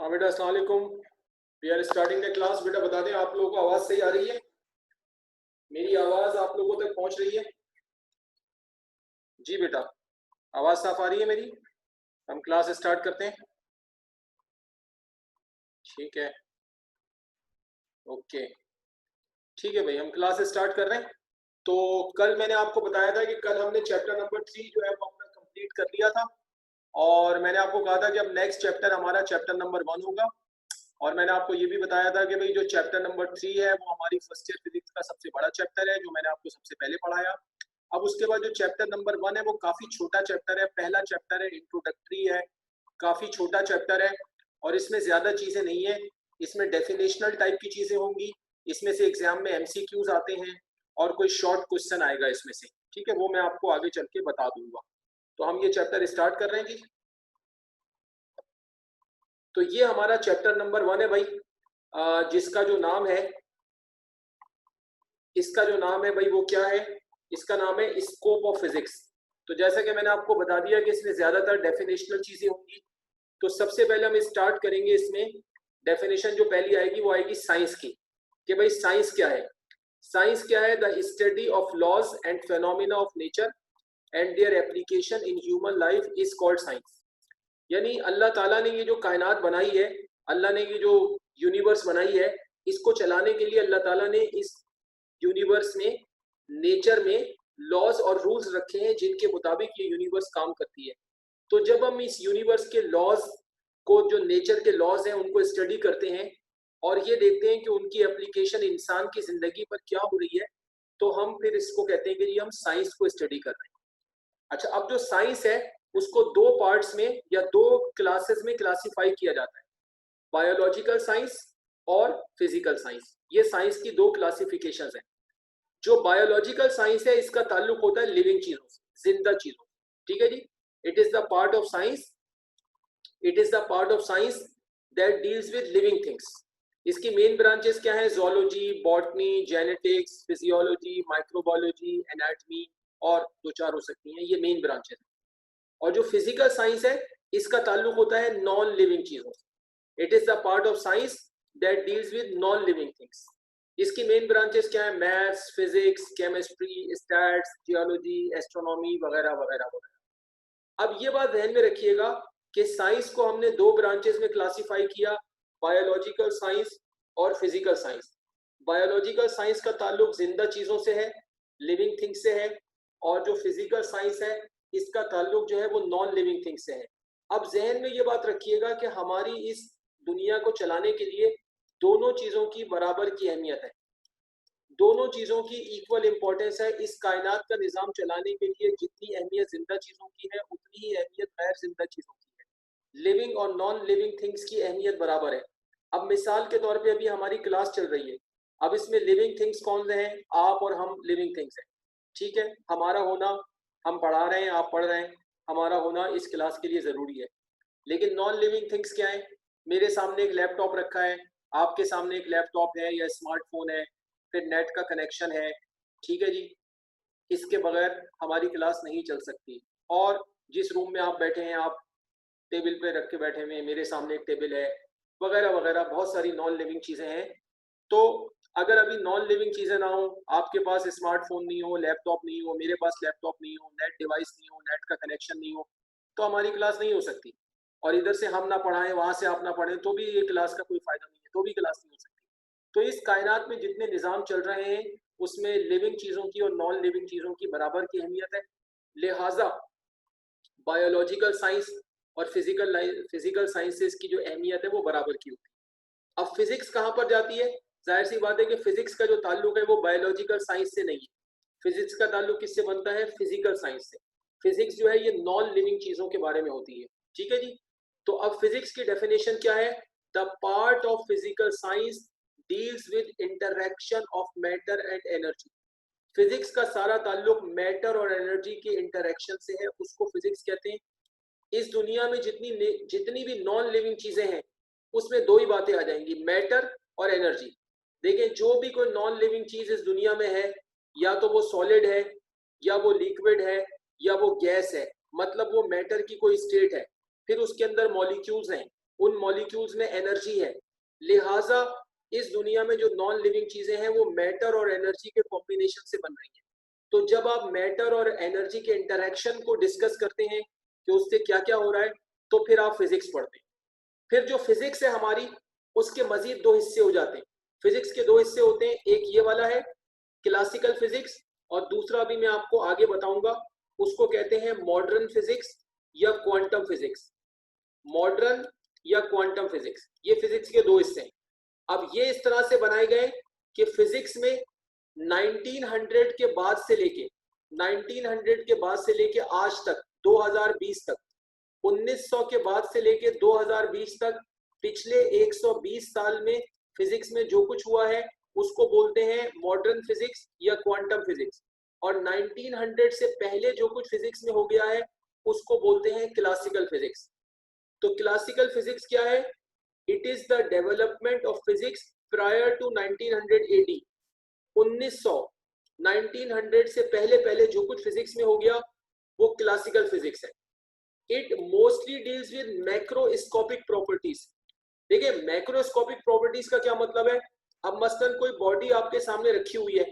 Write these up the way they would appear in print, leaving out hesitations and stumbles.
हाँ बेटा, अस्सलाम वालेकुम। We are starting the class. बेटा बता दें, आप लोगों को आवाज़ सही आ रही है? मेरी आवाज़ आप लोगों तक पहुंच रही है? जी बेटा, आवाज़ साफ आ रही है मेरी? हम क्लास स्टार्ट करते हैं। ठीक है, ओके, ठीक है भाई, हम क्लास स्टार्ट कर रहे हैं। तो कल मैंने आपको बताया था कि कल हमने चैप्टर नंबर 3 जो है वो अपना कंप्लीट कर लिया था, और मैंने आपको कहा था कि अब नेक्स्ट चैप्टर हमारा चैप्टर नंबर 1 होगा। और मैंने आपको ये भी बताया था कि भाई जो चैप्टर नंबर 3 है वो हमारी फर्स्ट ईयर फिजिक्स का सबसे बड़ा चैप्टर है, जो मैंने आपको सबसे पहले पढ़ाया। अब उसके बाद जो चैप्टर नंबर 1 है वो काफी छोटा चैप्टर है, पहला चैप्टर है, इंट्रोडक्टरी है, काफी छोटा चैप्टर है, और इसमें ज्यादा चीजें नहीं है। इसमें डेफिनेशनल टाइप की चीजें होंगी, इसमें से एग्जाम में एमसीक्यूज आते हैं, और कोई शॉर्ट क्वेश्चन आएगा इसमें से। ठीक है, वो मैं आपको आगे चल के बता दूंगा। तो हम ये चैप्टर स्टार्ट कर रहे हैं जी। तो ये हमारा चैप्टर नंबर 1 है भाई, जिसका जो नाम है, इसका जो नाम है भाई वो क्या है? इसका नाम है स्कोप ऑफ फिजिक्स। तो जैसा कि मैंने आपको बता दिया कि इसमें ज्यादातर डेफिनेशनल चीजें होंगी। तो सबसे पहले हम स्टार्ट करेंगे इसमें। डेफिनेशन जो पहली आएगी वो आएगी साइंस की, कि भाई साइंस क्या है? साइंस क्या है? The study of laws and phenomena of nature and their application in human life is called science. यानी अल्लाह ताला ने ये जो कायनात बनाई है, अल्लाह ने ये जो यूनिवर्स बनाई है, इसको चलाने के लिए अल्लाह ताला ने इस यूनिवर्स में, नेचर में लॉज और रूल्स रखे हैं जिनके मुताबिक ये यूनिवर्स काम करती है। तो जब हम इस यूनिवर्स के लॉज को, जो नेचर के लॉज हैं, उनको स्टडी करते हैं और ये देखते हैं कि उनकी एप्लीकेशन इंसान की जिंदगी पर क्या हो रही है, तो हम फिर इसको कहते हैं कि ये हम साइंस को स्टडी कर रहे हैं। अच्छा, अब जो साइंस है उसको दो पार्ट्स में या दो क्लासेस में क्लासिफाई किया जाता है, बायोलॉजिकल साइंस और फिजिकल साइंस। ये साइंस की दो क्लासिफिकेशंस हैं। जो बायोलॉजिकल साइंस है इसका ताल्लुक होता है लिविंग चीजों से, जिंदा चीजों से। ठीक है जी, it is the part of science, it is the part of science that deals with living things. इसकी मेन ब्रांचेस क्या है? Zoology, botany, genetics, physiology, microbiology, anatomy, और दो चार हो सकती हैं, ये मेन ब्रांचेस। और जो फिजिकल साइंस है इसका ताल्लुक होता है नॉन लिविंग चीजों से। It is the part of science that deals with non living things. इसकी मेन ब्रांचेस क्या है? Maths, physics, chemistry, stats, geology, astronomy, वगैरह वगैरह वगैरह। अब ये बात ध्यान में रखिएगा कि साइंस को हमने दो ब्रांचेस में क्लासिफाई किया, बायोलॉजिकल साइंस और फिजिकल साइंस। बायोलॉजिकल साइंस का ताल्लुक जिंदा चीजों से है, लिविंग थिंग्स से है, और जो फिजिकल साइंस है इसका ताल्लुक जो है वो नॉन लिविंग थिंग्स से है। अब जहन में ये बात रखिएगा कि हमारी इस दुनिया को चलाने के लिए दोनों चीजों की बराबर की अहमियत है, दोनों चीजों की इक्वल इंपॉर्टेंस है। इस कायनात का निजाम चलाने के लिए जितनी अहमियत जिंदा चीजों की है उतनी ही अहमियत गैर जिंदा चीजों की है। लिविंग और नॉन लिविंग थिंग्स की अहमियत बराबर है। अब मिसाल के तौर पे अभी हमारी क्लास चल रही है, अब इसमें लिविंग थिंग्स कौन से हैं? आप और हम लिविंग थिंग्स हैं। ठीक है, हमारा होना, हम पढ़ा रहे हैं, आप पढ़ रहे हैं, हमारा होना इस क्लास के लिए जरूरी है। लेकिन नॉन लिविंग थिंग्स क्या है? मेरे सामने एक लैपटॉप रखा है, आपके सामने एक लैपटॉप है या स्मार्टफोन है, फिर नेट का कनेक्शन है। ठीक है जी, इसके बगैर हमारी क्लास नहीं चल सकती। और जिस रूम में आप बैठे हैं, आप टेबल पे रख के बैठे हुए हैं, मेरे सामने एक टेबल है, वगैरह वगैरह, बहुत सारी नॉन लिविंग चीजें हैं। तो अगर अभी नॉन लिविंग चीजें ना हो, आपके पास स्मार्टफोन नहीं हो, लैपटॉप नहीं हो, मेरे पास लैपटॉप नहीं हो, नेट डिवाइस नहीं हो, नेट का कनेक्शन नहीं हो, तो हमारी क्लास नहीं हो सकती। और इधर से हम ना पढ़ाएं, वहां से आप ना पढ़ें, तो भी ये क्लास का कोई फायदा नहीं है, तो भी क्लास नहीं हो सकती। तो इस कायनात में जितने निज़ाम चल रहे हैं उसमें लिविंग चीज़ों की और नॉन लिविंग चीज़ों की बराबर की अहमियत है। लिहाजा बायोलॉजिकल साइंस और फिजिकल साइंसेस की जो अहमियत है वो बराबर की होती है। अब फिजिक्स कहाँ पर जाती है? जाहिर सी बात है कि फिजिक्स का जो ताल्लुक है वो बायोलॉजिकल साइंस से नहीं है। फिजिक्स का ताल्लुक किससे बनता है? फिजिकल साइंस से। फिजिक्स जो है ये नॉन लिविंग चीजों के बारे में होती है। ठीक है जी, तो अब फिजिक्स की डेफिनेशन क्या है? The part of physical science deals with interaction of matter and energy. Physics का सारा ताल्लुक मैटर और एनर्जी की इंटरैक्शन से है, उसको फिजिक्स कहते हैं। इस दुनिया में जितनी जितनी भी नॉन लिविंग चीजें हैं उसमें दो ही बातें आ जाएंगी, मैटर और एनर्जी। देखें, जो भी कोई नॉन लिविंग चीज इस दुनिया में है, या तो वो सॉलिड है, या वो लिक्विड है, या वो गैस है, मतलब वो मैटर की कोई स्टेट है। फिर उसके अंदर मॉलिक्यूल्स हैं, उन मॉलिक्यूल्स में एनर्जी है, लिहाजा इस दुनिया में जो नॉन लिविंग चीजें हैं वो मैटर और एनर्जी के कॉम्बिनेशन से बन रही हैं। तो जब आप मैटर और एनर्जी के इंटरेक्शन को डिस्कस करते हैं कि उससे क्या क्या हो रहा है, तो फिर आप फिजिक्स पढ़ते हैं। फिर जो फिजिक्स है हमारी, उसके मजीद दो हिस्से हो जाते हैं। फिजिक्स के दो हिस्से होते हैं, एक ये वाला है क्लासिकल फिजिक्स, और दूसरा भी मैं आपको आगे बताऊंगा, उसको कहते हैं मॉडर्न फिजिक्स या क्वांटम फिजिक्स। मॉडर्न या क्वांटम फिजिक्स, ये फिजिक्स के दो हिस्से हैं। अब ये इस तरह से बनाए गए कि फिजिक्स में 1900 के बाद से लेके 1900 के बाद से लेके आज तक 2020 तक, 1900 के बाद से लेके 2020 तक, पिछले 120 साल में फिजिक्स में जो कुछ हुआ है उसको बोलते हैं मॉडर्न फिजिक्स या क्वांटम फिजिक्स। और 1900 से पहले जो कुछ फिजिक्स में हो गया है उसको बोलते हैं क्लासिकल फिजिक्स। तो क्लासिकल फिजिक्स क्या है? It is the development of physics prior to 1900 AD. 1900 1900 से पहले पहले जो कुछ फिजिक्स में हो गया वो क्लासिकल फिजिक्स है। It mostly deals with macroscopic properties. देखिए मैक्रोस्कोपिक प्रॉपर्टीज का क्या मतलब है? अब मसलन कोई बॉडी आपके सामने रखी हुई है,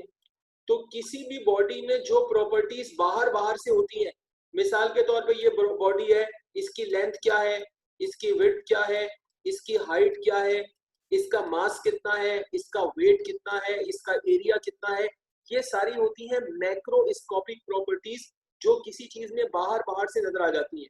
तो किसी भी बॉडी में जो प्रॉपर्टीज बाहर बाहर से होती हैं, मिसाल के तौर पे ये बॉडी है, इसकी लेंथ क्या है, इसकी विड्थ क्या है, इसकी हाइट क्या है, इसका मास कितना है, इसका वेट कितना है, इसका एरिया कितना है, ये सारी होती है मैक्रोस्कोपिक प्रॉपर्टीज जो किसी चीज में बाहर बाहर से नजर आ जाती हैं।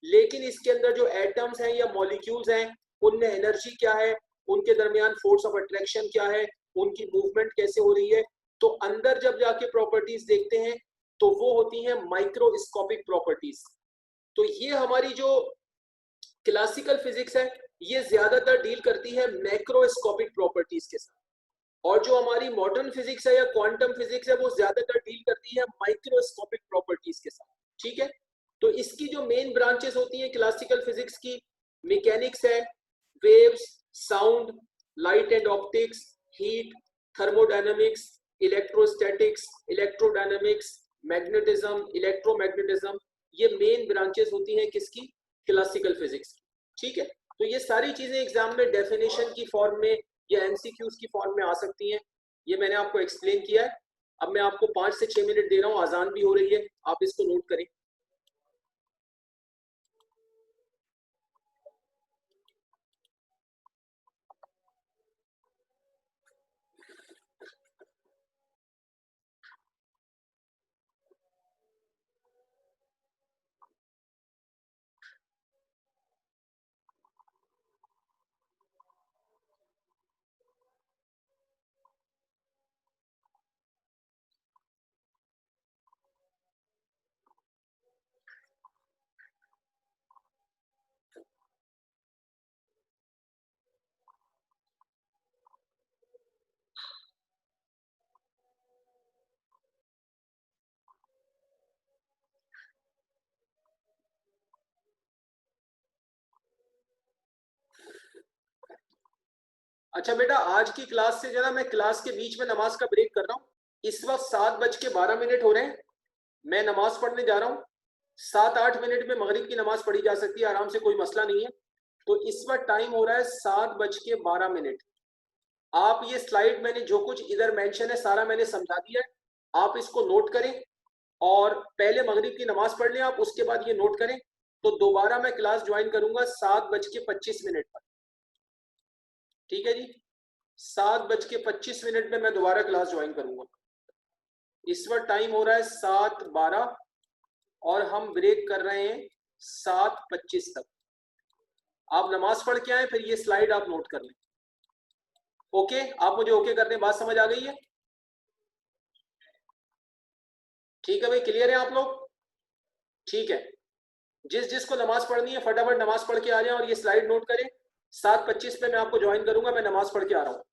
लेकिन इसके अंदर जो एटम्स हैं या मॉलिक्यूल्स हैं, उनमें एनर्जी क्या है, उनके दरमियान फोर्स ऑफ अट्रैक्शन क्या है, उनकी मूवमेंट कैसे हो रही है, तो अंदर जब जाके प्रॉपर्टीज देखते हैं तो वो होती हैं माइक्रोस्कोपिक प्रॉपर्टीज। तो ये हमारी जो क्लासिकल फिजिक्स है ये ज्यादातर डील करती है मैक्रोस्कोपिक प्रॉपर्टीज के साथ, और जो हमारी मॉडर्न फिजिक्स है या क्वांटम फिजिक्स है वो ज्यादातर डील करती है माइक्रोस्कोपिक प्रॉपर्टीज के साथ। ठीक है, तो इसकी जो मेन ब्रांचेस होती हैं क्लासिकल फिजिक्स की, मैकेनिक्स है, waves, sound, light and optics, heat, thermodynamics, electrostatics, electrodynamics, magnetism, electromagnetism, ये मेन ब्रांचेस होती हैं किसकी? क्लासिकल फिजिक्स की। ठीक है, तो ये सारी चीजें एग्जाम में डेफिनेशन की फॉर्म में या एमसीक्यूज की फॉर्म में आ सकती हैं, ये मैंने आपको एक्सप्लेन किया है। अब मैं आपको 5 से 6 मिनट दे रहा हूँ, आजान भी हो रही है, आप इसको नोट करें। अच्छा बेटा, आज की क्लास से जरा, मैं क्लास के बीच में नमाज का ब्रेक कर रहा हूँ। इस वक्त 7:12 हो रहे हैं, मैं नमाज पढ़ने जा रहा हूँ। 7-8 मिनट में मगरिब की नमाज पढ़ी जा सकती है आराम से, कोई मसला नहीं है। तो इस वक्त टाइम हो रहा है 7:12। आप ये स्लाइड, मैंने जो कुछ इधर मेंशन है सारा मैंने समझा दिया है, आप इसको नोट करें और पहले मगरिब की नमाज पढ़ लें आप, उसके बाद ये नोट करें। तो दोबारा मैं क्लास ज्वाइन करूंगा 7:25 पर। ठीक है जी, 7:25 में मैं दोबारा क्लास ज्वाइन करूंगा। इस वक्त टाइम हो रहा है 7:12 और हम ब्रेक कर रहे हैं 7:25 तक। आप नमाज पढ़ के आए, फिर ये स्लाइड आप नोट कर लें। ओके, आप मुझे ओके कर दें, बात समझ आ गई है? ठीक है भाई, क्लियर है आप लोग? ठीक है, जिस जिसको नमाज पढ़नी है फटाफट नमाज पढ़ के आ जाए और ये स्लाइड नोट करें। 7:25 पे मैं आपको ज्वाइन करूंगा, मैं नमाज पढ़ के आ रहा हूँ।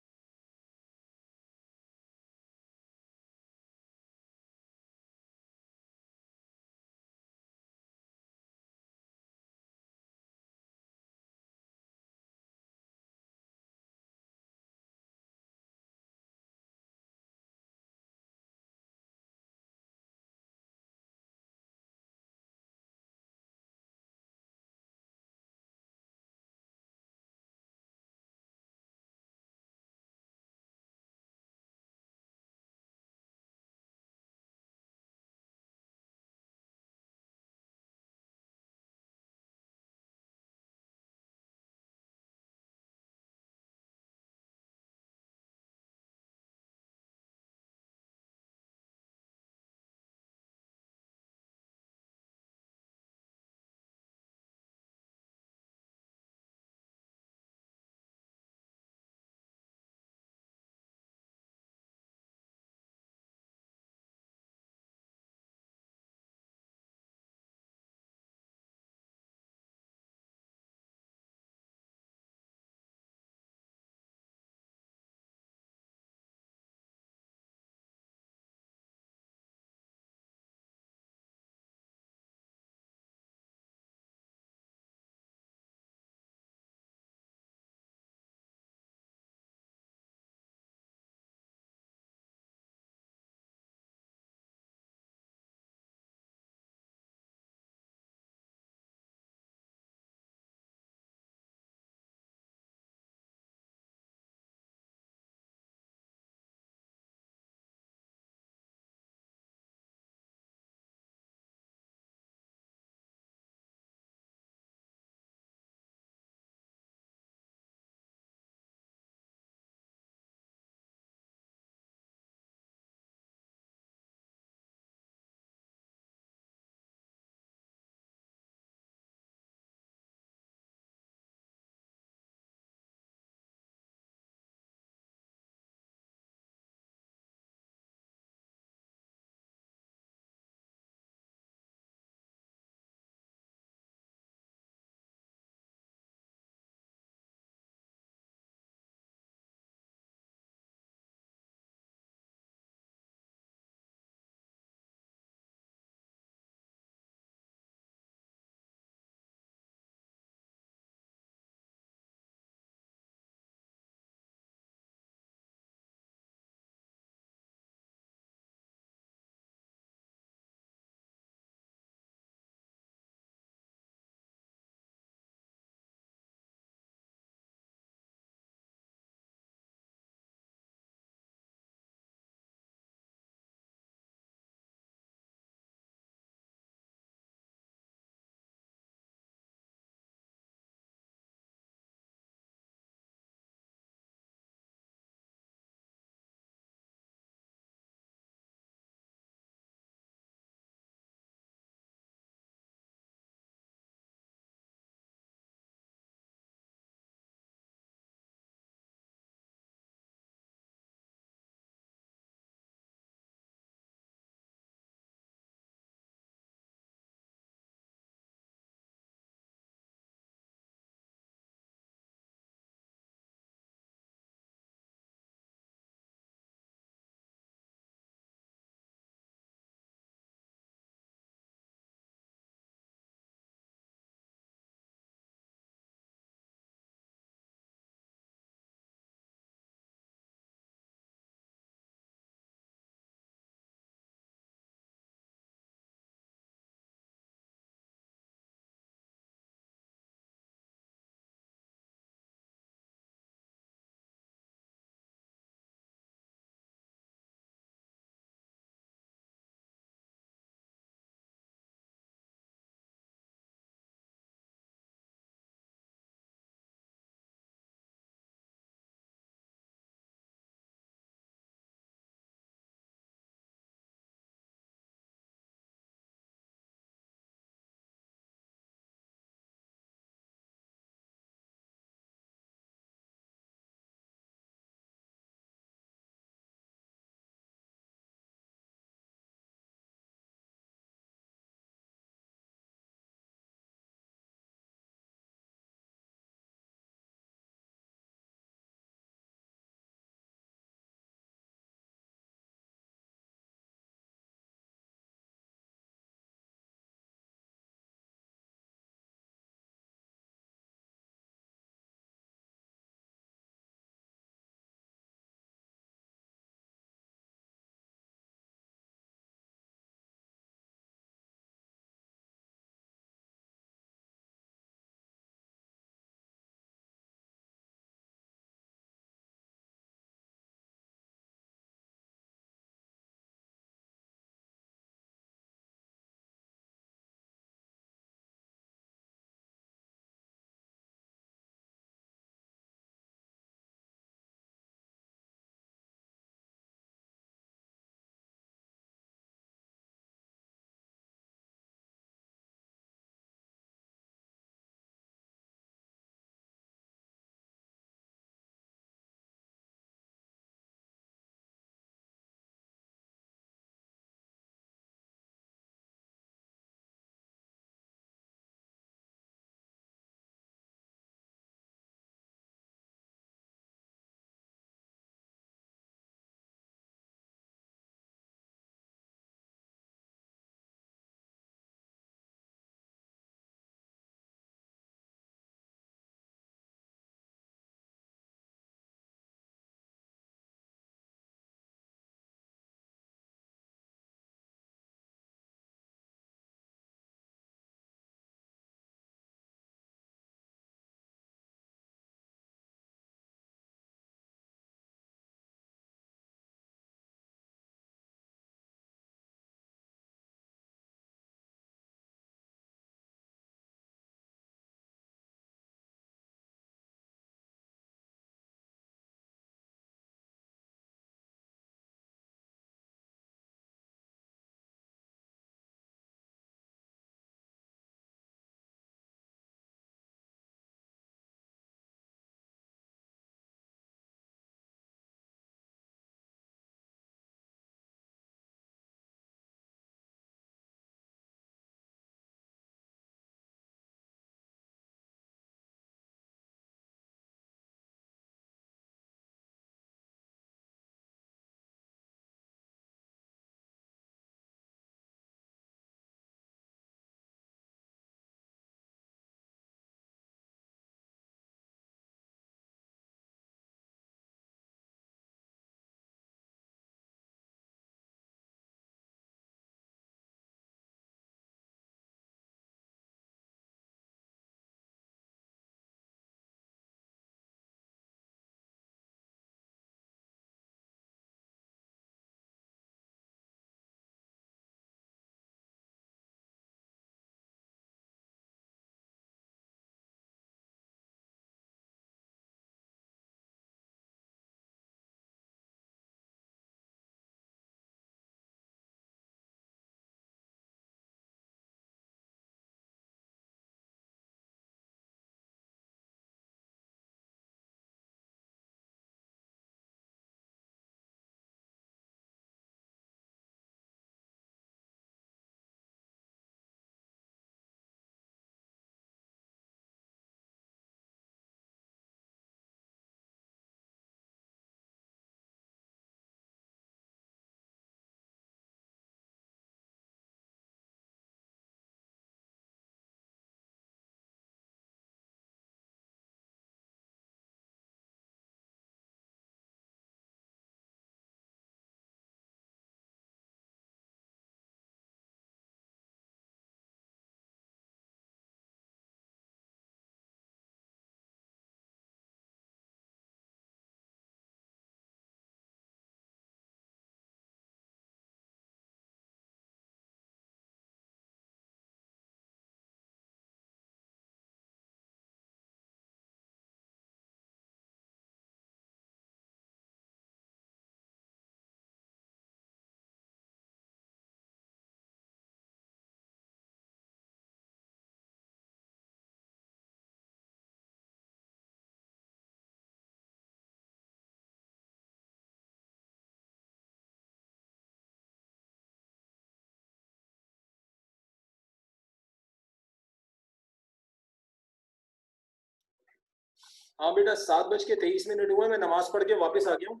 हाँ बेटा, 7:23 हुए, मैं नमाज पढ़ के वापस आ गया हूँ।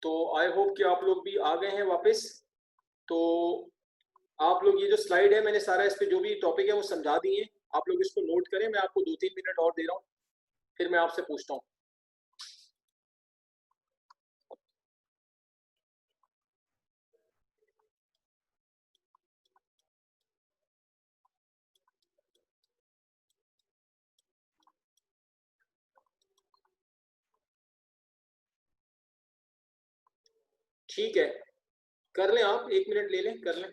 तो आई होप कि आप लोग भी आ गए हैं वापस। तो आप लोग ये जो स्लाइड है, मैंने सारा इस पे जो भी टॉपिक है वो समझा दिए हैं, आप लोग इसको नोट करें। मैं आपको 2-3 मिनट और दे रहा हूँ, फिर मैं आपसे पूछता हूँ। ठीक है, कर लें, आप 1 मिनट ले लें, कर लें।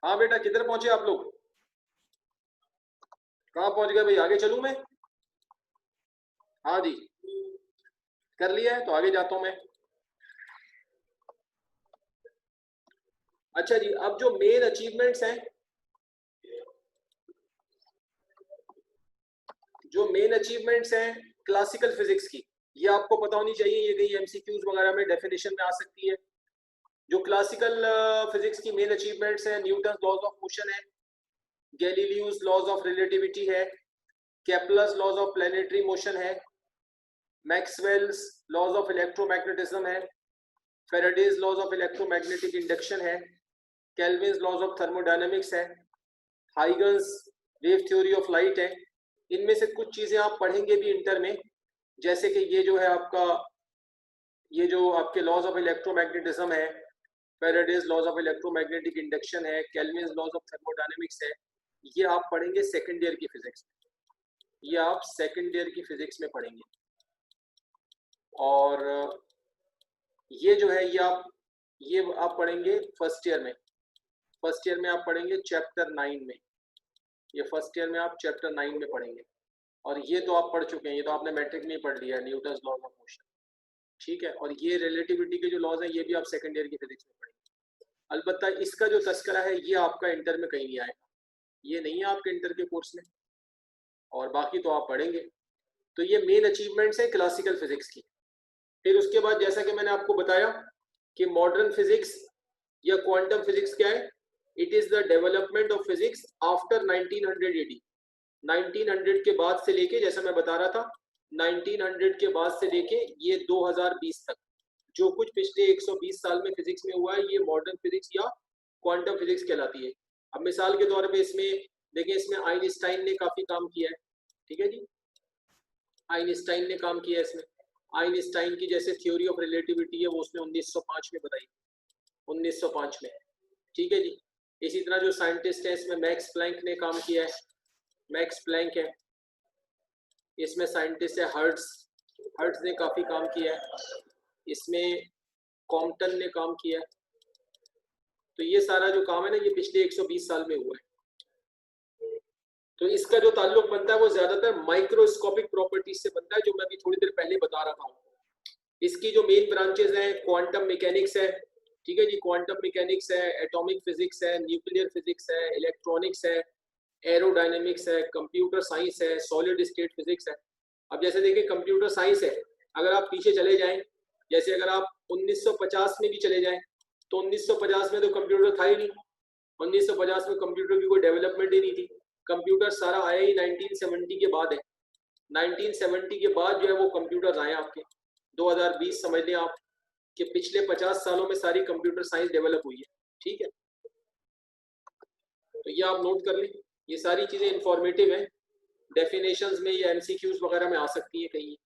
हाँ बेटा, किधर पहुंचे आप लोग? कहाँ पहुंच गए भाई? आगे चलूं मैं? हाँ जी, कर लिया है तो आगे जाता हूं मैं। अच्छा जी, अब जो मेन अचीवमेंट्स हैं, जो मेन अचीवमेंट्स हैं क्लासिकल फिजिक्स की, ये आपको पता होनी चाहिए। ये कहीं एमसीक्यूज वगैरह में डेफिनेशन में आ सकती है। जो क्लासिकल फिजिक्स की मेन अचीवमेंट्स हैं, न्यूटन लॉज ऑफ मोशन है, गैलीलियोस लॉज ऑफ रिलेटिविटी है, Kepler's laws of planetary motion है, मैक्सवेल्स लॉज ऑफ इलेक्ट्रोमैग्नेटिज्म है, Faraday's laws of electromagnetic induction है, केल्विन्स लॉज ऑफ थर्मोडायनेमिक्स है, Huygens wave theory of light है। इनमें से कुछ चीजें आप पढ़ेंगे भी इंटर में, जैसे कि ये जो है आपका, ये जो आपके लॉज ऑफ इलेक्ट्रोमैग्नेटिज्म है, Faraday's laws of electromagnetic induction है, केल्विन्स लॉज ऑफ थर्मोडायनेमिक्स है, ये आप पढ़ेंगे सेकंड ईयर की फिजिक्स में। ये आप सेकंड ईयर की फिजिक्स में पढ़ेंगे। और ये जो है ये आप पढ़ेंगे फर्स्ट ईयर में। फर्स्ट ईयर में आप पढ़ेंगे चैप्टर 9 में। ये फर्स्ट ईयर में आप चैप्टर 9 में पढ़ेंगे। और ये तो आप पढ़ चुके हैं, ये तो आपने मैट्रिक में ही पढ़ लिया है, न्यूटन्स लॉज ऑफ मोशन। ठीक है, और ये रिलेटिविटी के जो लॉज हैं ये भी आप सेकंड ईयर की फिजिक्स में पढ़ेंगे। अलबत्ता इसका जो तस्करा है ये आपका इंटर में कहीं नहीं आएगा, ये नहीं है आपके इंटर के कोर्स में, और बाकी तो आप पढ़ेंगे। तो ये मेन अचीवमेंट्स है क्लासिकल फिजिक्स की। फिर उसके बाद जैसा कि मैंने आपको बताया कि मॉडर्न फिजिक्स या क्वांटम फिजिक्स क्या है? It is the development of physics after 1900 AD. 1900 के बाद से लेके, जैसा मैं बता रहा था, 1900 के बाद से लेके ये 2020 तक जो कुछ पिछले 120 साल में फिजिक्स में हुआ है, ये मॉडर्न फिजिक्स या क्वांटम फिजिक्स कहलाती है। अब मिसाल के तौर पे इसमें देखिए, इसमें आइंस्टाइन ने काफी काम किया है। ठीक है जी, आइंस्टाइन ने काम किया है इसमें। आइंस्टाइन की जैसे थ्योरी ऑफ रिलेटिविटी है वो उसने 1905 में बताई, 1905 में। ठीक है जी। इसी तरह जो साइंटिस्ट है इसमें मैक्स प्लैंक ने काम किया है, मैक्स प्लैंक है इसमें। साइंटिस्ट है हर्ट्ज, हर्ट्ज ने काफी काम किया है इसमें। कॉम्पटन ने काम किया है। तो ये सारा जो काम है ना, ये पिछले 120 साल में हुआ है। तो इसका जो ताल्लुक बनता है वो ज्यादातर माइक्रोस्कोपिक प्रॉपर्टीज से बनता है, जो मैं अभी थोड़ी देर पहले बता रहा था। इसकी जो मेन ब्रांचेस हैं, क्वांटम मैकेनिक्स है, ठीक है जी, क्वांटम मैकेनिक्स है, एटॉमिक फिजिक्स है, न्यूक्लियर फिजिक्स है, इलेक्ट्रॉनिक्स है, एरोडायनेमिक्स है, कंप्यूटर साइंस है, सॉलिड स्टेट फिजिक्स है। अब जैसे देखिए कंप्यूटर साइंस है, अगर आप पीछे चले जाएं, जैसे अगर आप 1950 में भी चले जाएं, तो 1950 में तो कंप्यूटर था ही नहीं। 1950 में कंप्यूटर की कोई डेवलपमेंट ही नहीं थी। कंप्यूटर सारा आया ही 1970 के बाद है। 1970 के बाद जो है वो कंप्यूटर आए आपके। 2020 समझ लें आप कि पिछले 50 सालों में सारी कंप्यूटर साइंस डेवलप हुई है। ठीक है, तो ये आप नोट कर लें, ये सारी चीजें इंफॉर्मेटिव हैं। डेफिनेशंस में या एमसीक्यूज वगैरह में आ सकती है कहीं।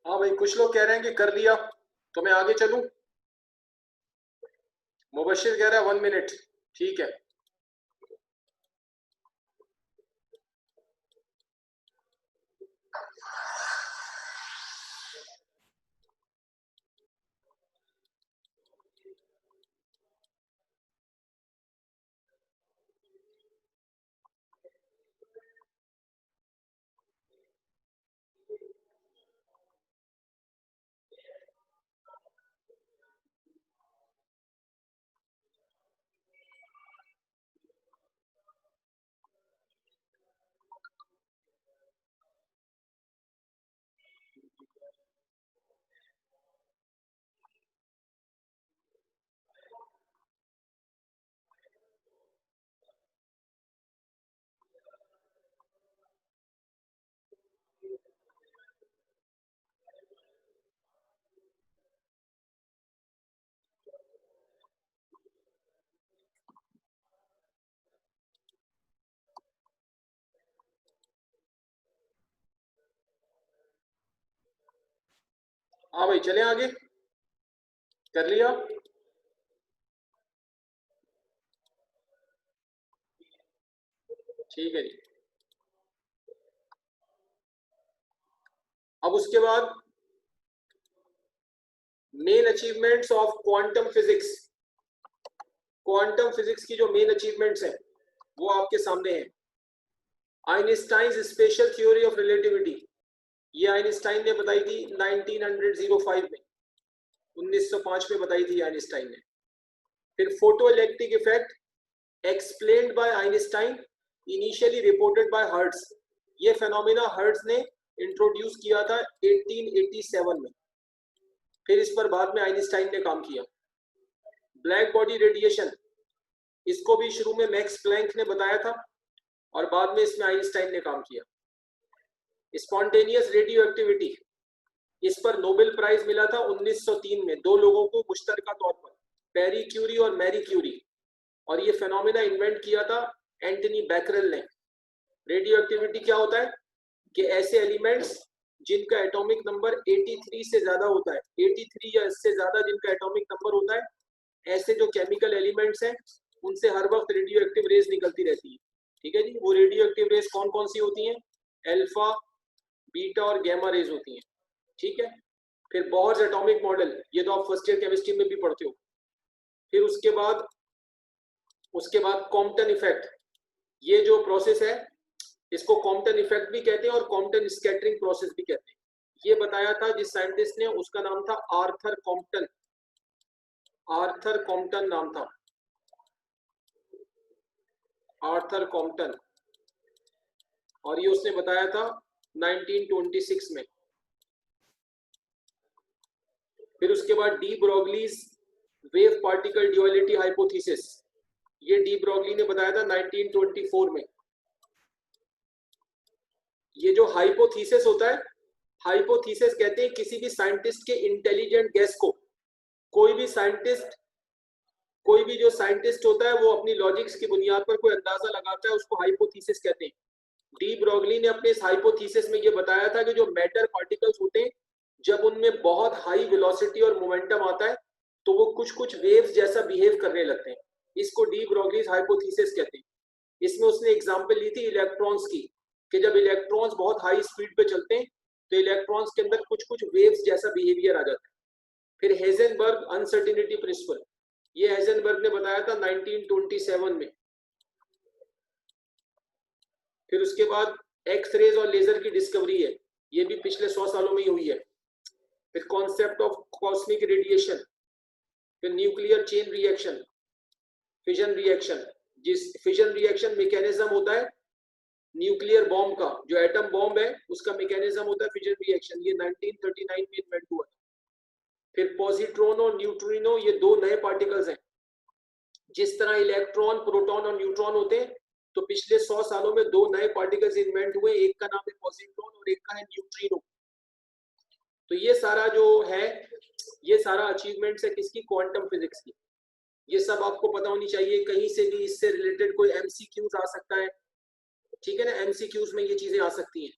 हाँ भाई, कुछ लोग कह रहे हैं कि कर लिया, तो मैं आगे चलूं। मुबशिर कह रहा है 1 मिनट, ठीक है। हाँ भाई, चले आगे। कर लिया। ठीक है जी। अब उसके बाद main achievements of quantum physics. Quantum physics की जो मेन अचीवमेंट्स हैं वो आपके सामने हैं। Einstein special theory of relativity, ये आइंस्टाइन ने बताई थी 1905 में, 1905 में बताई थी आइंस्टाइन ने। फिर photo electric effect explained bye Einstein, initially reported by hertz. ये फेनोमेना हर्ट्ज ने इंट्रोड्यूस किया था 1887 में। फिर इस पर बाद में आइंस्टाइन ने काम किया। ब्लैक बॉडी रेडिएशन, इसको भी शुरू में मैक्स प्लैंक ने बताया था और बाद में इसमें आइंस्टाइन ने काम किया। स्पॉन्टेनियस रेडियो एक्टिविटी, इस पर नोबेल प्राइज मिला था 1903 में दो लोगों को मुश्तरका तौर पर, पेरी क्यूरी और मैरी क्यूरी, और ये फेनोमेना इन्वेंट किया था एंटनी बैकरेल ने। रेडियो एक्टिविटी क्या होता है कि ऐसे एलिमेंट्स जिनका एटॉमिक नंबर 83 से ज्यादा होता है, 83 या इससे ज्यादा जिनका एटॉमिक नंबर होता है, ऐसे जो केमिकल एलिमेंट्स हैं उनसे हर वक्त रेडियो एक्टिव रेज निकलती रहती है। ठीक है जी। वो रेडियो एक्टिव रेज कौन कौन सी होती हैं? अल्फा, बीटा और गैमा रेज होती हैं। ठीक है। फिर बोर्स एटॉमिक मॉडल, ये तो आप फर्स्ट ईयर केमिस्ट्री में भी पढ़ते हो। फिर उसके बाद कॉम्पटन इफेक्ट, ये जो प्रोसेस है इसको कॉम्पटन इफेक्ट भी कहते हैं और कॉम्पटन स्कैटरिंग प्रोसेस भी कहते हैं। ये बताया था जिस साइंटिस्ट ने, उसका नाम था आर्थर कॉम्पटन। आर्थर कॉम्पटन नाम था, आर्थर कॉम्पटन, और ये उसने बताया था 1926 में। फिर उसके बाद D Broglie's wave particle duality hypothesis, ये डी ब्रोगली ने बताया था 1924 में। ये जो हाइपोथेसिस होता है, हाइपोथेसिस कहते हैं किसी भी साइंटिस्ट के इंटेलिजेंट गेस को। कोई भी जो साइंटिस्ट होता है वो अपनी लॉजिक्स की बुनियाद पर कोई अंदाजा लगाता है, उसको हाइपोथेसिस कहते हैं। डी ब्रोगली ने अपने इस हाइपोथेसिस में ये बताया था कि जो मैटर पार्टिकल्स होते हैं जब उनमें बहुत हाई वेलोसिटी और मोमेंटम आता है तो वो कुछ कुछ वेव्स जैसा बिहेव करने लगते हैं। इसको डी ब्रोगलीज हाइपोथेसिस कहते हैं। इसमें उसने एग्जांपल ली थी इलेक्ट्रॉन्स की, कि जब इलेक्ट्रॉन्स बहुत हाई स्पीड पे चलते हैं तो इलेक्ट्रॉन्स के अंदर कुछ कुछ वेव्स जैसा बिहेवियर आ जाता है। फिर हेजनबर्ग अनसर्टिनिटी प्रिंसिपल, ये हेजनबर्ग ने बताया था 1927 में। फिर उसके बाद एक्स रेज और लेजर की डिस्कवरी है, ये भी पिछले 100 सालों में ही हुई है। फिर कॉन्सेप्ट ऑफ कॉस्मिक रेडिएशन, फिर nuclear chain reaction, fission reaction, जिस फिजन रिएक्शन मैकेनिज्म होता है न्यूक्लियर बॉम्ब का, जो एटम बॉम्ब है उसका मैकेनिज्म होता है फिजन रिएक्शन, ये 1939 में इन्वेंट हुआ। फिर पॉजिट्रॉन और न्यूट्रिनो, ये दो नए पार्टिकल्स हैं। जिस तरह इलेक्ट्रॉन, प्रोटॉन और न्यूट्रॉन होते हैं, तो पिछले 100 सालों में दो नए पार्टिकल्स इन्वेंट हुए, एक का नाम है पॉजिट्रॉन और एक का है न्यूट्रिनो। तो ये सारा जो है, ये सारा अचीवमेंट्स है किसकी? क्वांटम फिजिक्स की। ये सब आपको पता होनी चाहिए, कहीं से भी इससे रिलेटेड कोई एमसीक्यूज आ सकता है। ठीक है ना, एमसीक्यूज में ये चीजें आ सकती हैं।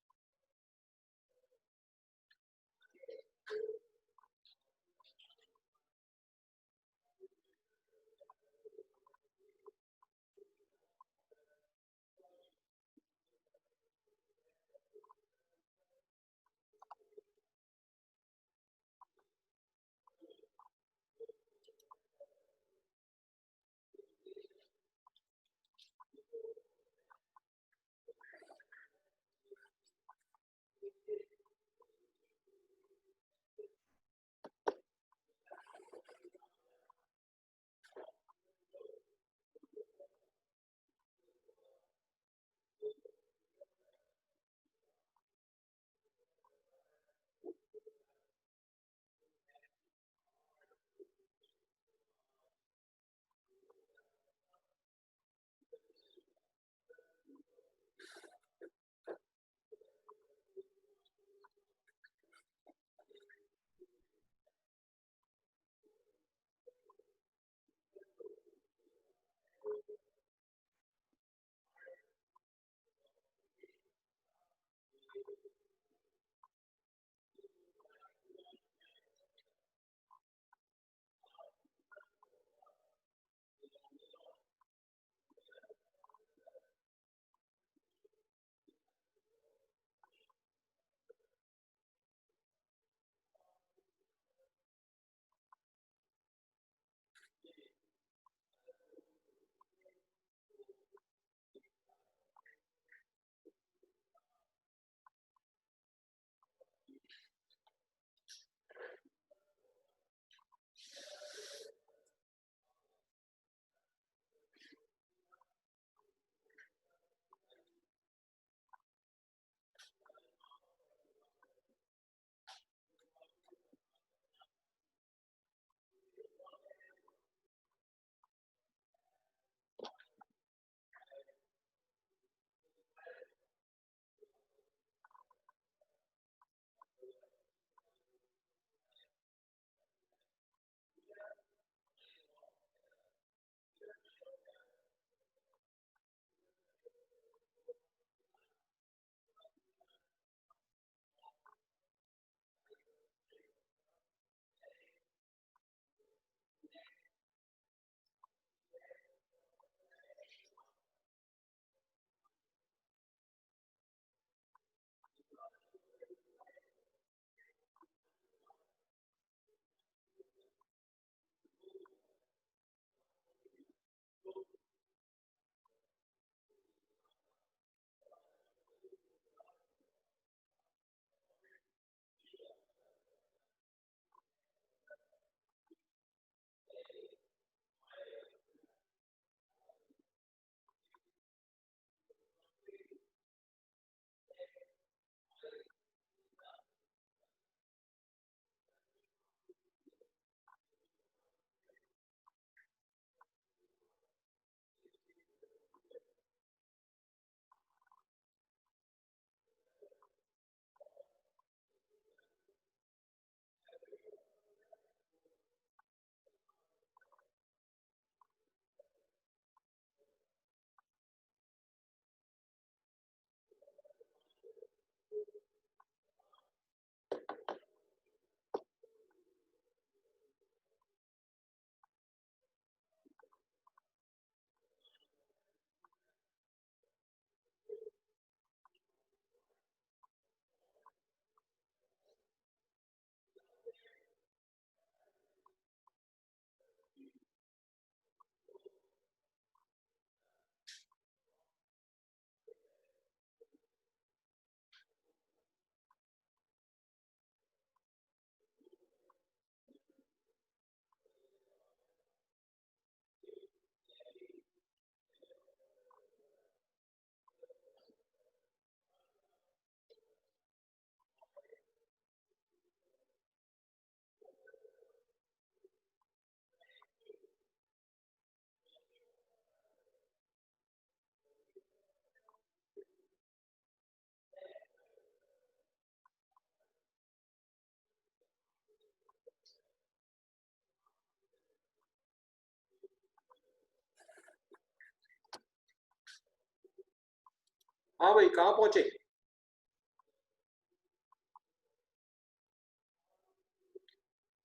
हाँ भाई, कहाँ पहुंचे?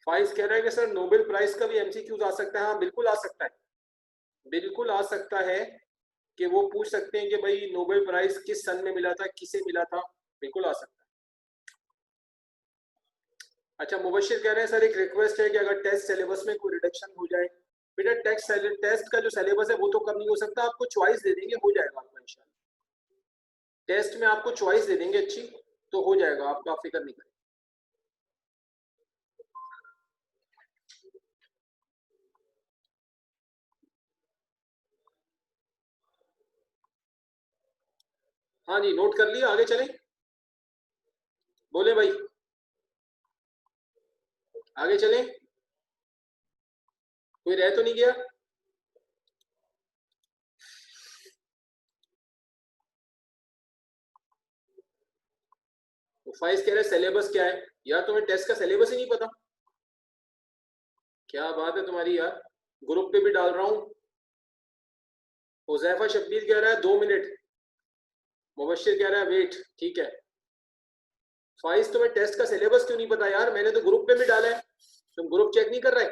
फाइज कह रहा है कि सर नोबेल प्राइज का भी एमसीक्यूज आ सकता है। हाँ बिल्कुल आ सकता है, बिल्कुल आ सकता है कि वो पूछ सकते हैं कि भाई नोबेल प्राइज किस सन में मिला था, किसे मिला था, बिल्कुल आ सकता है। अच्छा, मुबशिर कह रहे हैं सर एक रिक्वेस्ट है कि अगर टेस्ट सिलेबस में कोई रिडक्शन हो जाए। बेटा टेस्ट का जो सिलेबस है वो तो कम नहीं हो सकता, आपको चॉइस दे देंगे, हो जाएगा आपका इंशाल्लाह। टेस्ट में आपको चॉइस दे देंगे अच्छी, तो हो जाएगा, आपका फिक्र नहीं करें। हाँ जी, नोट कर लिया, आगे चलें। बोले भाई, आगे चलें, कोई रह तो नहीं गया? तो फाइज कह रहे सिलेबस क्या है? यार तुम्हें टेस्ट का सिलेबस ही नहीं पता? क्या बात है तुम्हारी यार, ग्रुप पे भी डाल रहा हूँ। हुजैफा शब्बीर कह रहा है 2 मिनट, मुबशिर कह रहा है वेट, ठीक है। फाइज तुम्हें टेस्ट का सिलेबस क्यों नहीं पता यार? मैंने तो ग्रुप पे भी डाला है, तुम ग्रुप चेक नहीं कर रहे?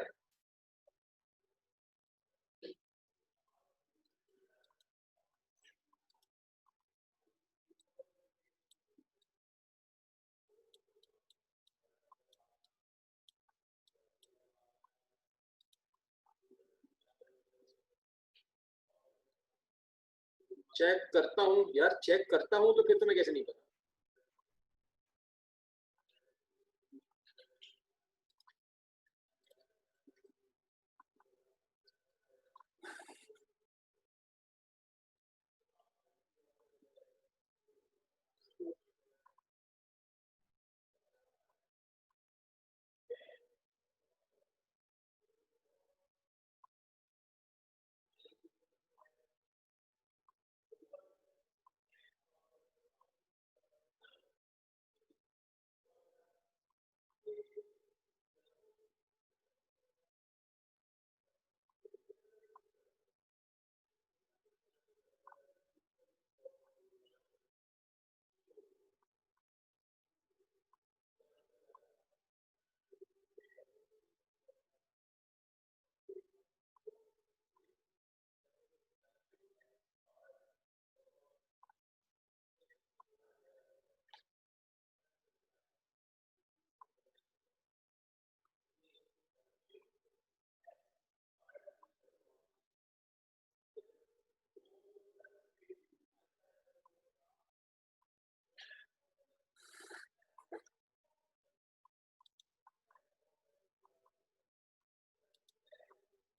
चेक करता हूँ यार, चेक करता हूँ, तो फिर तुम्हें कैसे नहीं पता?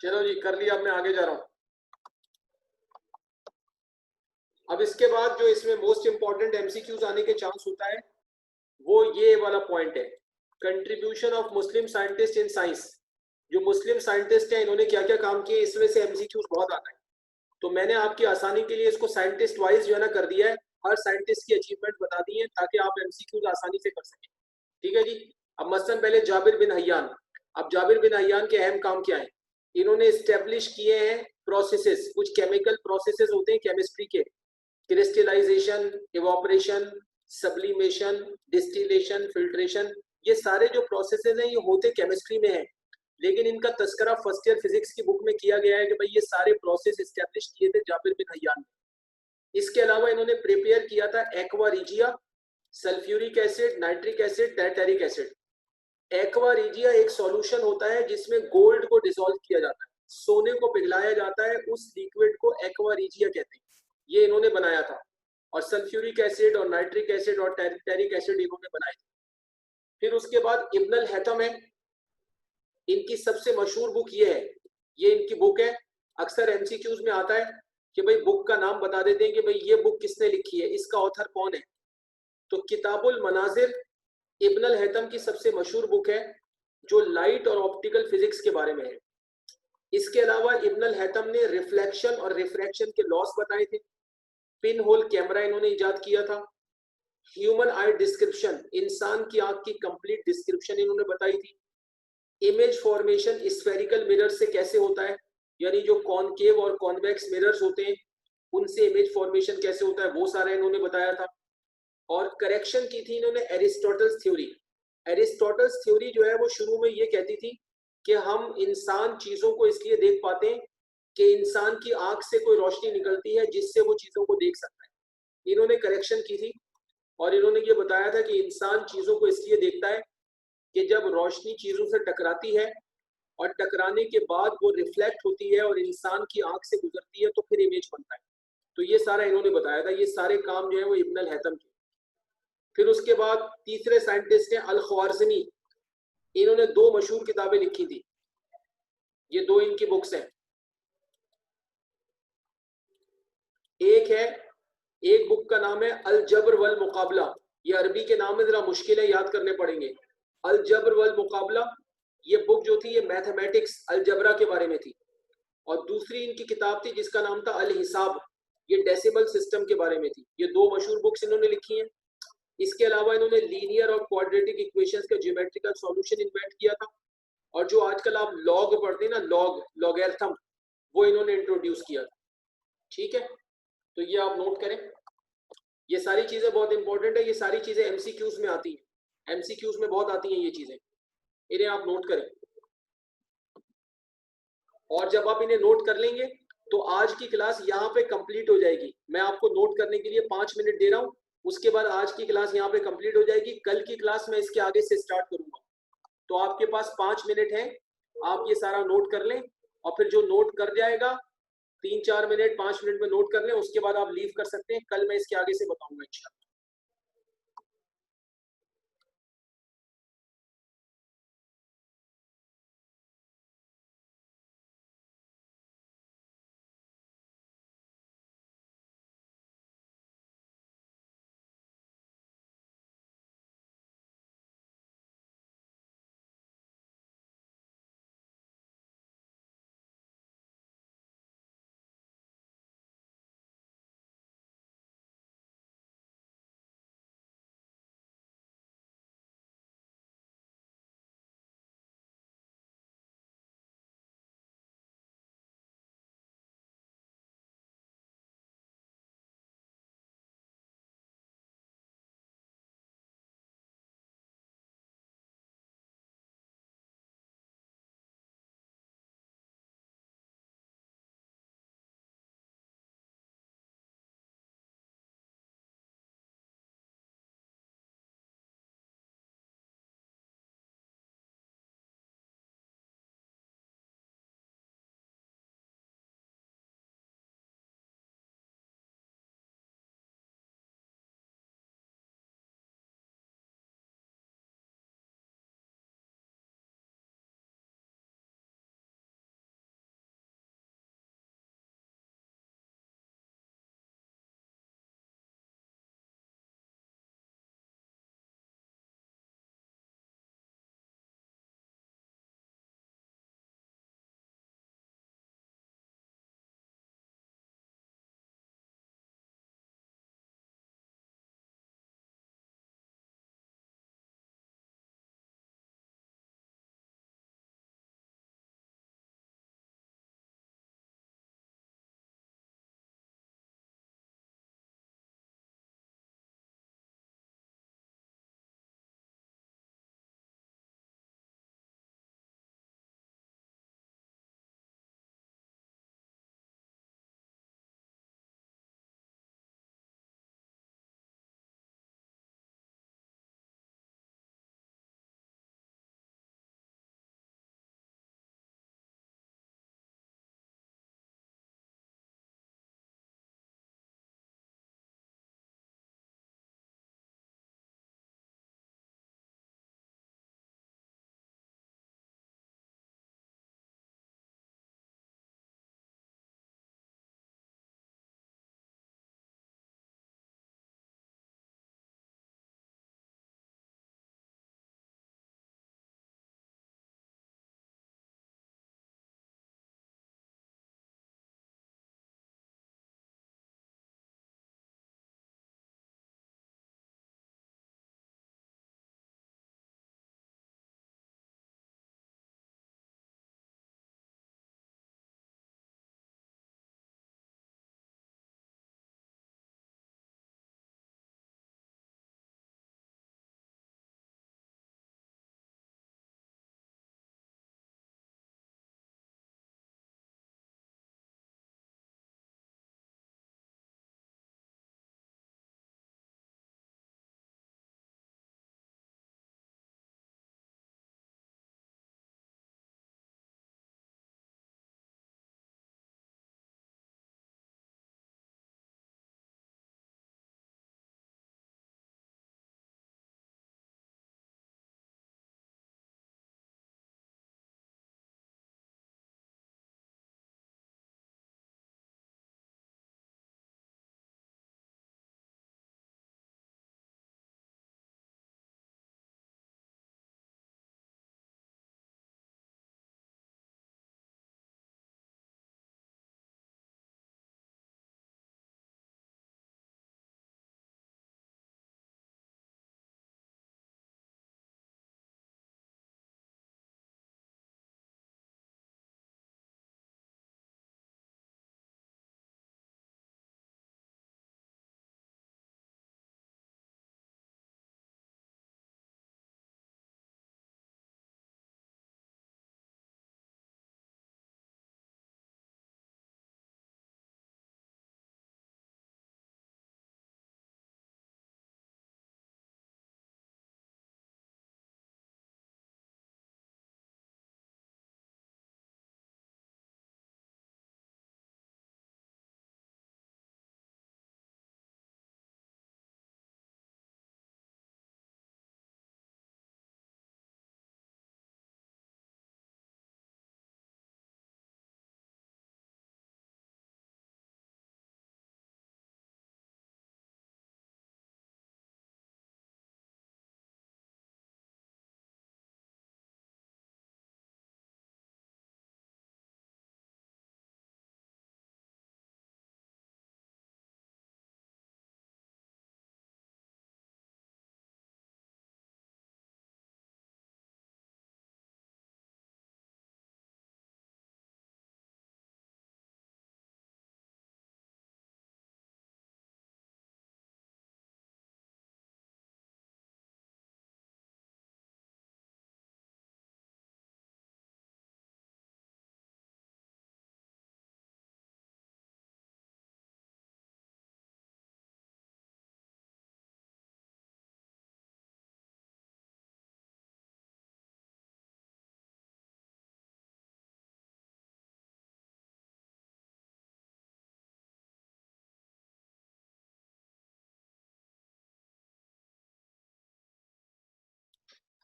चलो जी, कर लिया, अब मैं आगे जा रहा हूँ। अब इसके बाद जो इसमें मोस्ट इंपॉर्टेंट एमसीक्यूज आने के चांस होता है, वो ये वाला पॉइंट है, contribution of Muslim scientist in science. जो मुस्लिम साइंटिस्ट हैं, इन्होंने क्या क्या काम किए, इसमें से एमसीक्यूज बहुत आता है। तो मैंने आपकी आसानी के लिए इसको साइंटिस्ट वाइज जो है ना कर दिया है, हर साइंटिस्ट की अचीवमेंट बता दी है, ताकि आप एमसीक्यूज आसानी से कर सकें। ठीक है जी। अब मसलन पहले जाबिर बिन हय्यान। अब जाबिर बिन हय्यान के अहम काम क्या है? इन्होंने स्टेब्लिश किए हैं प्रोसेसेस, कुछ केमिकल प्रोसेसेस होते हैं केमिस्ट्री के, crystallization, evaporation, sublimation, distillation, filtration. ये सारे जो प्रोसेसेस हैं ये होते केमिस्ट्री में हैं, लेकिन इनका तस्करा फर्स्ट ईयर फिजिक्स की बुक में किया गया है कि भाई ये सारे प्रोसेस एस्टेब्लिश किए थे जाबिर बिन हय्यान ने। इसके अलावा इन्होंने प्रिपेयर किया था aqua regia, sulphuric acid, nitric acid, tartaric acid. Aqua regia एक सॉल्यूशन होता है जिसमें गोल्ड को डिसॉल्व किया जाता है, सोने को पिघलाया जाता है, उस लिक्विड को एक्वा रिजिया कहते हैं। ये इन्होंने बनाया था। और सल्फ्यूरिक एसिड और नाइट्रिक एसिड और टैरिक एसिड इन्होंने बनाए थे। फिर उसके बाद इब्न अल हैथम है, इनकी सबसे मशहूर बुक ये है, ये इनकी बुक है। अक्सर एमसीक्यूज में आता है कि भाई बुक का नाम बता देते हैं कि भाई ये बुक किसने लिखी है, इसका ऑथर कौन है। तो किताबुल मनाजिर इब्न अल हैथम की सबसे मशहूर बुक है, जो लाइट और ऑप्टिकल फिजिक्स के बारे में है। इसके अलावा इब्न अल हैथम ने रिफ्लेक्शन और रिफ्रैक्शन के लॉस बताए थे। पिन होल कैमरा इन्होंने इजाद किया था। ह्यूमन आई डिस्क्रिप्शन, इंसान की आंख की कंप्लीट डिस्क्रिप्शन इन्होंने बताई थी। इमेज फॉर्मेशन स्फेरिकल मिरर से कैसे होता है, यानी जो कॉनकेव और कॉन्वेक्स मिरर्स होते हैं उनसे इमेज फॉर्मेशन कैसे होता है वो सारा इन्होंने बताया था। और करेक्शन की थी इन्होंने एरिस्टोटल्स थ्योरी। एरिस्टोटल्स थ्योरी जो है वो शुरू में ये कहती थी कि हम इंसान चीजों को इसलिए देख पाते हैं कि इंसान की आंख से कोई रोशनी निकलती है जिससे वो चीजों को देख सकता है। इन्होंने करेक्शन की थी और इन्होंने ये बताया था कि इंसान चीजों को इसलिए देखता है कि जब रोशनी चीजों से टकराती है और टकराने के बाद वो रिफ्लेक्ट होती है और इंसान की आंख से गुजरती है तो फिर इमेज बनता है। तो ये सारा इन्होंने बताया था। ये सारे काम जो है वो इब्न अल हैथम के। फिर उसके बाद तीसरे साइंटिस्ट हैं अल ख्वारिज़मी। इन्होंने दो मशहूर किताबें लिखी थी, ये दो इनकी बुक्स हैं। एक है, एक बुक का नाम है अल जब्र वल मुकाबला। ये अरबी के नाम में जरा मुश्किल है, याद करने पड़ेंगे। अल जब्र वल मुकाबला, ये बुक जो थी ये मैथमेटिक्स अलजबरा के बारे में थी। और दूसरी इनकी किताब थी जिसका नाम था अल हिसाब, ये डेसिमल सिस्टम के बारे में थी। ये दो मशहूर बुक्स इन्होंने लिखी हैं। इसके अलावा इन्होंने लीनियर और क्वाड्रेटिक इक्वेशंस का ज्योमेट्रिकल सॉल्यूशन इन्वेंट किया था। और जो आजकल आप लॉग पढ़ते हैं ना, लॉगरिथम, वो इन्होंने इंट्रोड्यूस किया था। ठीक है, तो ये आप नोट करें। ये सारी चीजें बहुत इंपॉर्टेंट है, ये सारी चीजें एमसीक्यूज में आती हैं, एमसीक्यूज में बहुत आती हैं ये चीजें, इन्हें आप नोट करें। और जब आप इन्हें नोट कर लेंगे तो आज की क्लास यहाँ पे कंप्लीट हो जाएगी। मैं आपको नोट करने के लिए 5 मिनट दे रहा हूँ, उसके बाद आज की क्लास यहाँ पे कंप्लीट हो जाएगी। कल की क्लास मैं इसके आगे से स्टार्ट करूंगा। तो आपके पास 5 मिनट है, आप ये सारा नोट कर लें। और फिर जो नोट कर जाएगा 3-4 मिनट 5 मिनट में नोट कर लें, उसके बाद आप लीव कर सकते हैं। कल मैं इसके आगे से बताऊंगा इंशाल्लाह।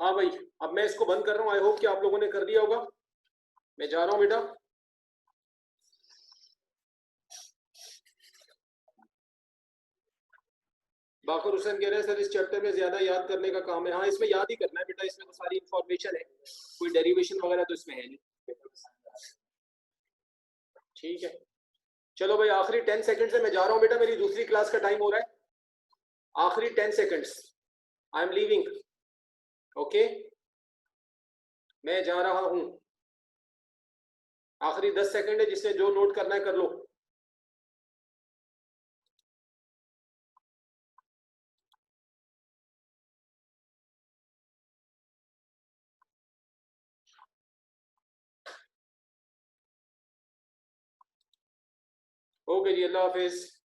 हाँ भाई, अब मैं इसको बंद कर रहा हूँ। आई होप कि आप लोगों ने कर दिया होगा। मैं जा रहा हूँ बेटा। बाकर हुसैन कह रहे हैं सर इस चैप्टर में ज्यादा याद करने का काम है। हाँ, इसमें याद ही करना है बेटा, इसमें तो सारी इंफॉर्मेशन है, कोई डेरिवेशन वगैरह तो इसमें है नहीं। ठीक है, चलो भाई, आखिरी 10 सेकंड से मैं जा रहा हूँ बेटा, मेरी दूसरी क्लास का टाइम हो रहा है। आखिरी 10 seconds, I am leaving. Okay, मैं जा रहा हूँ। आखिरी 10 सेकंड है, जिसने जो नोट करना है कर लो। ओके जी, अल्लाह हाफिज।